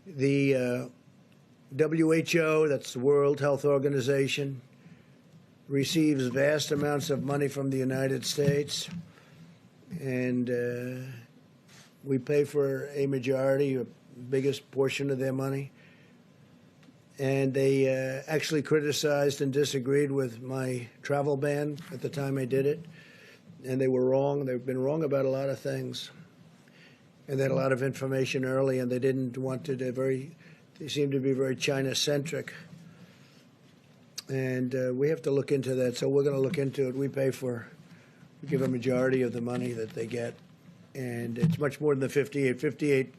The WHO, that's the World Health Organization, receives vast amounts of money from the United States, and we pay for a majority, a biggest portion of their money. And they actually criticized and disagreed with my travel ban at the time I did it, and they were wrong. They've been wrong about a lot of things, and they had a lot of information early, and they didn't want to. They seemed to be very China-centric, and we have to look into that. So we're going to look into it. We give a majority of the money that they get, and it's much more than the $58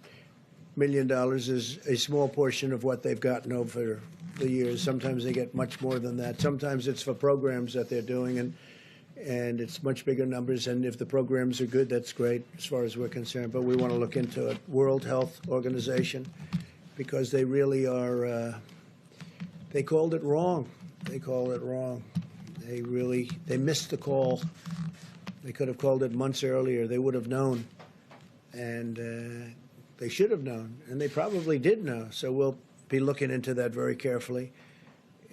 million is a small portion of what they've gotten over the years. Sometimes they get much more than that. Sometimes it's for programs that they're doing, and it's much bigger numbers. And if the programs are good, that's great as far as we're concerned. But we want to look into it. World Health Organization, because they really are, they called it wrong. They called it wrong. They missed the call. They could have called it months earlier. They would have known. And they should have known, and they probably did know. So we'll be looking into that very carefully.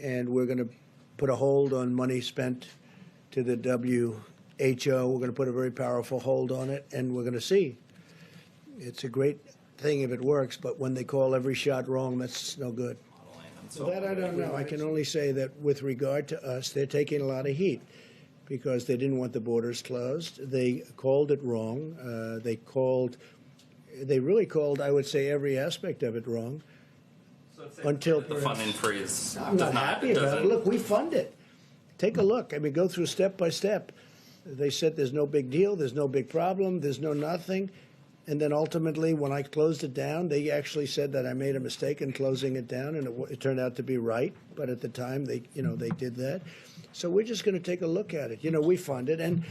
And we're going to put a hold on money spent to the WHO. We're going to put a very powerful hold on it, and we're going to see. It's a great thing if it works, but when they call every shot wrong, that's no good. So that I don't know. I can only say that with regard to us, they're taking a lot of heat because they didn't want the borders closed. They called it wrong. They really called, I would say, every aspect of it wrong. So it's until the funding freeze. I'm not happy about it. Look, we fund it. Take a look. I mean, go through step by step. They said there's no big deal, there's no big problem, there's no nothing. And then ultimately, when I closed it down, they actually said that I made a mistake in closing it down, and it turned out to be right. But at the time, they did that. So we're just going to take a look at it. We fund it, and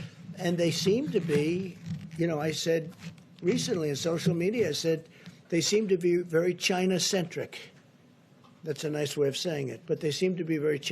they seem to be, I said recently in social media, I said they seem to be very China-centric. That's a nice way of saying it, but they seem to be very China.